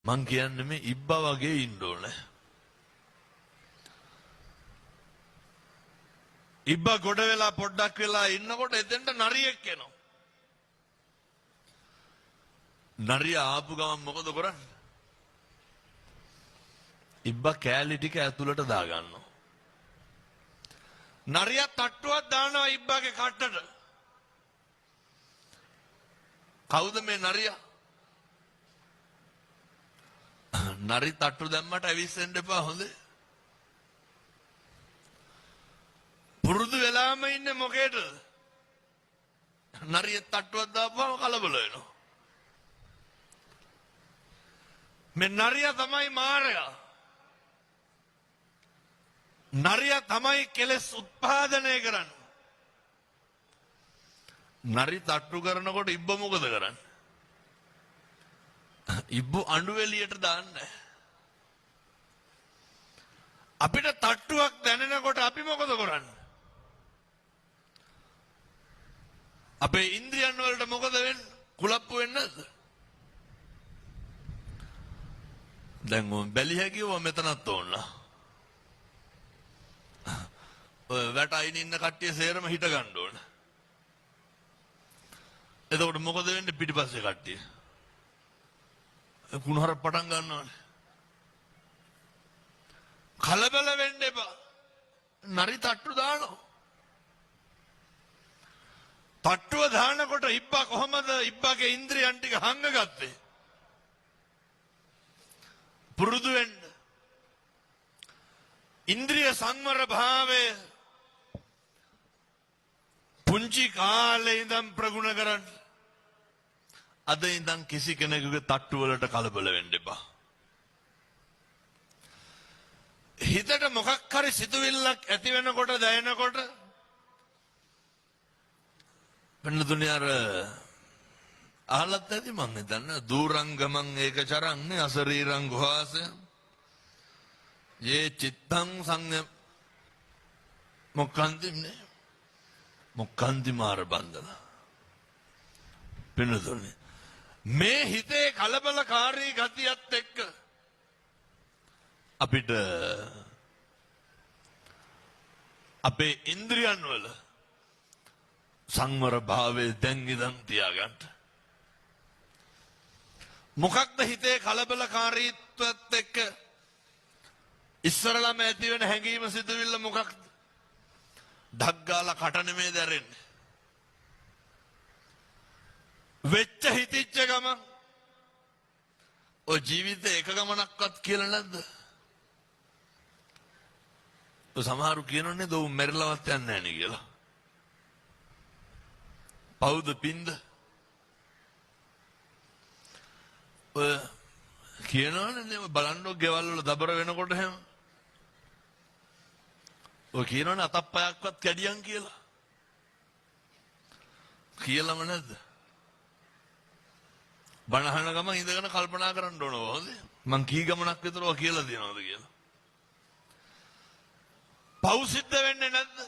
මං කියන්නේ මේ ඉබ්බා වගේ ඉන්න ඕනේ. ඉබ්බා ගොඩ වෙලා පොඩ්ඩක් වෙලා ඉන්නකොට එතෙන්ට නරියෙක් එනවා. නරියා ආපු ගමන් මොකද කරන්නේ? ඉබ්බා කෑලි ටික ඇතුළට දාගන්නවා. නරියා තට්ටුවක් දානවා ඉබ්බාගේ කට්ටට. කවුද මේ නරියා? නරි තට්ටු දැම්මට ඇවිස්සෙන්න එපා හොඳේ. පුරුදු වෙලාම ඉන්නේ මොකේද? නරිය තට්ටුවක් දාපුවම කලබල වෙනවා. මේ නරියා තමයි මාරයා. නරියා තමයි කෙලස් උත්පාදනය කරන්නේ. නරි තට්ටු කරනකොට ඉබ්බ මොකද කරන්නේ? ඉබ්බ අඬු එළියට දාන්නේ. අපිට තට්ටුවක් දැනෙනකොට අපි මොකද කරන්නේ? අපේ ඉන්ද්‍රියන් වලට මොකද වෙන්නේ? කුලප්පු වෙන්නේ නැද්ද? දැන් උන් බැලි හැකියව මෙතනත් ඕන. ඔය වැටයින් ඉන්න කට්ටිය සේරම හිට ගන්න ඕන. එතකොට මොකද වෙන්නේ පිටිපස්සේ කට්ටිය? කුණහර පටන් ගන්නවානේ. කලබල වෙන්න එපා. නරි තට්ටු දානවා. තට්ටුව දානකොට ඉබ්බා කොහමද ඉබ්බාගේ ඉන්ද්‍රියන් ටික හංගගත්තේ? පුරුදු වෙන්න. ඉන්ද්‍රිය සංවර භාවය පුංචි කාලේ ඉඳන් ප්‍රගුණ කරන්න. අද ඉඳන් කිසි කෙනෙකුගේ තට්ටු වලට කලබල වෙන්න එපා. හිතට මොකක් හරි සිතුවිල්ලක් ඇති වෙනකොට දැනෙනකොට වෙනදුනේ අර අහලත් ඇති මං හිතන්නේ දූරංගමං ඒකචරන්නේ අසරීරං ගෝවාසය යේ චිත්තං සංය මොක්කන්ති මාර බන්ධන. වෙනදුනේ මේ හිතේ කලබලකාරී ගතියත් එක්ක අපිට අපේ ඉන්ද්‍රියන් වල සංවර භාවයේ දැන් ඉඳන් තියාගන්න. මොකක්ද හිතේ කලබලකාරීත්වයත් එක්ක ඉස්සරළම ඇති වෙන හැඟීම සිතුවිල්ල මොකක්ද? ඩක් ගාලා කට නෙමේ දැරෙන්නේ. වෙච්ච හිතිච්ච ගමන් ඔය ජීවිතේ එක ගමනක්වත් කියලා නැද්ද? සමහරු කියනෝනේ දෝ මැරිලවත් යන්නේ නැහැ නේ කියලා. පවුද පින්ද? ඔය කියනෝනේ බලන්නෝ ගෙවල් වල දබර වෙනකොට හැම ඔය කියනෝනේ අතප්පයක්වත් කැඩියන් කියලා. කියලාම නැද්ද? බණහන ගම ඉඳගෙන කල්පනා කරන්න ඕන හොඳේ. මං කී ගමනක් විතර ඔය කියලා දෙනවද කියලා. පව් සිද්ධ වෙන්නේ නැද්ද?